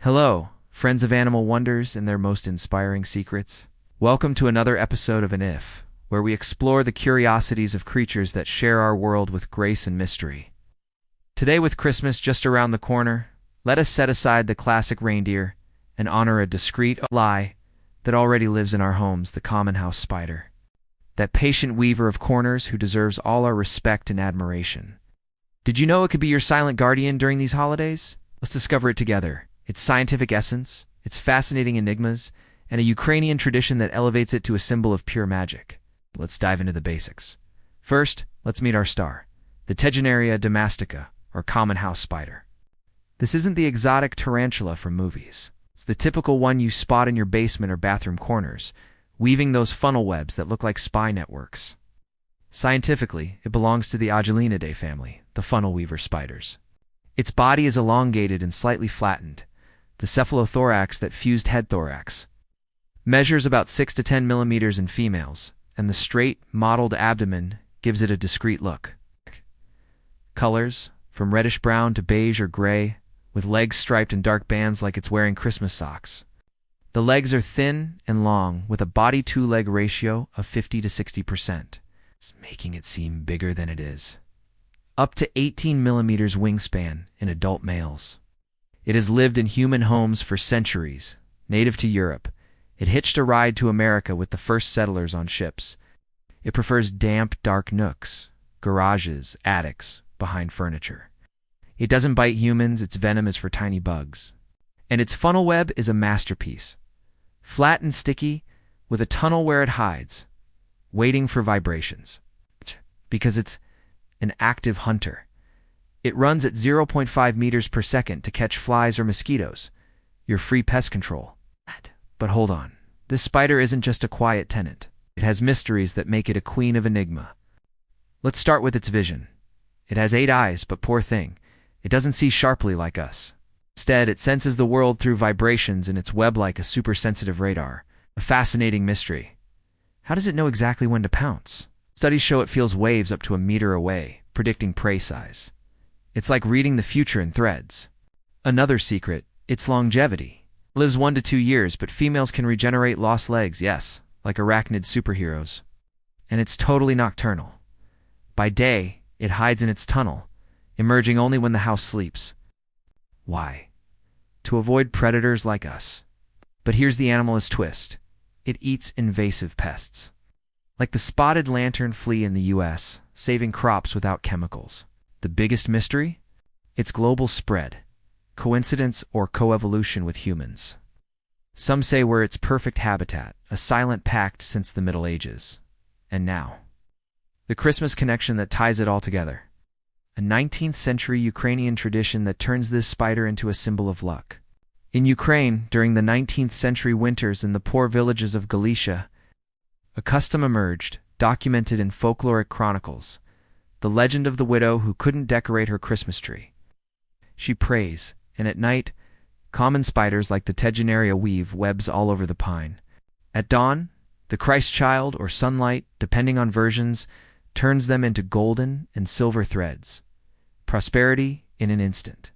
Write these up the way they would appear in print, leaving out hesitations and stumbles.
Hello, friends of animal wonders and their most inspiring secrets. Welcome to another episode of An If, where we explore the curiosities of creatures that share our world with grace and mystery. Today, with Christmas just around the corner, let us set aside the classic reindeer and honor a discreet ally that already lives in our homes, the common house spider. That patient weaver of corners who deserves all our respect and admiration. Did you know it could be your silent guardian during these holidays? Let's discover it together. Its scientific essence, its fascinating enigmas, and a Ukrainian tradition that elevates it to a symbol of pure magic. Let's dive into the basics. First, let's meet our star, the Tegenaria domestica, or common house spider. This isn't the exotic tarantula from movies. It's the typical one you spot in your basement or bathroom corners, weaving those funnel webs that look like spy networks. Scientifically, it belongs to the Arachnids family, the funnel weaver spiders. Its body is elongated and slightly flattened, the cephalothorax, that fused head thorax, measures about 6 to 10 millimeters in females, and the straight, mottled abdomen gives it a discreet look. Colors, from reddish-brown to beige or gray, with legs striped in dark bands like it's wearing Christmas socks. The legs are thin and long, with a body-to-leg ratio of 50 to 60%, making it seem bigger than it is. Up to 18 millimeters wingspan in adult males. It has lived in human homes for centuries. Native to Europe, it hitched a ride to America with the first settlers on ships. It prefers damp, dark nooks, garages, attics, behind furniture. It doesn't bite humans, its venom is for tiny bugs. And its funnel web is a masterpiece. Flat and sticky, with a tunnel where it hides, waiting for vibrations. Because it's an active hunter. It runs at 0.5 meters per second to catch flies or mosquitoes. Your free pest control. But hold on. This spider isn't just a quiet tenant. It has mysteries that make it a queen of enigma. Let's start with its vision. It has 8 eyes, but poor thing, it doesn't see sharply like us. Instead, it senses the world through vibrations in its web like a super-sensitive radar. A fascinating mystery. How does it know exactly when to pounce? Studies show it feels waves up to a meter away, predicting prey size. It's like reading the future in threads. Another secret, its longevity. It lives 1 to 2 years, but females can regenerate lost legs, yes, like arachnid superheroes. And it's totally nocturnal. By day, it hides in its tunnel, emerging only when the house sleeps. Why? To avoid predators like us. But here's the animal's twist. It eats invasive pests. Like the spotted lantern flea in the US, saving crops without chemicals. The biggest mystery? Its global spread. Coincidence or coevolution with humans? Some say we're its perfect habitat, a silent pact since the Middle Ages. And now, the Christmas connection that ties it all together. A 19th century Ukrainian tradition that turns this spider into a symbol of luck. In Ukraine, during the 19th century winters in the poor villages of Galicia, a custom emerged, documented in folkloric chronicles. The legend of the widow who couldn't decorate her Christmas tree. She prays, and at night, common spiders like the Tegenaria weave webs all over the pine. At dawn, the Christ child or sunlight, depending on versions, turns them into golden and silver threads. Prosperity in an instant.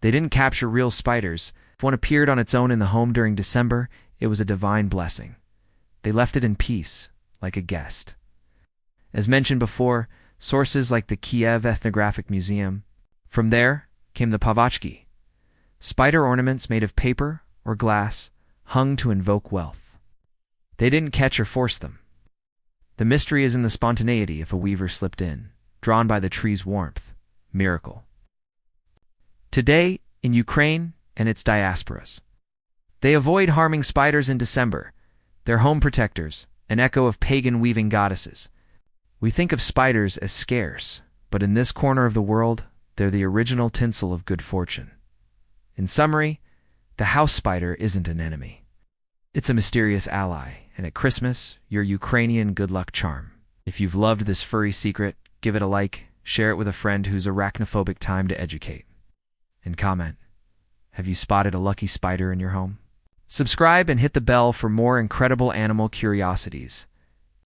They didn't capture real spiders. If one appeared on its own in the home during December, it was a divine blessing. They left it in peace, like a guest. As mentioned before, sources like the Kiev Ethnographic Museum. From there came the pavachki, spider ornaments made of paper or glass, hung to invoke wealth. They didn't catch or force them. The mystery is in the spontaneity if a weaver slipped in, drawn by the tree's warmth. Miracle. Today, in Ukraine and its diasporas, they avoid harming spiders in December. They're home protectors, an echo of pagan weaving goddesses. We think of spiders as scarce, but in this corner of the world, they're the original tinsel of good fortune. In summary, the house spider isn't an enemy. It's a mysterious ally, and at Christmas, your Ukrainian good luck charm. If you've loved this furry secret, give it a like, share it with a friend who's arachnophobic. Time to educate. And comment, have you spotted a lucky spider in your home? Subscribe and hit the bell for more incredible animal curiosities.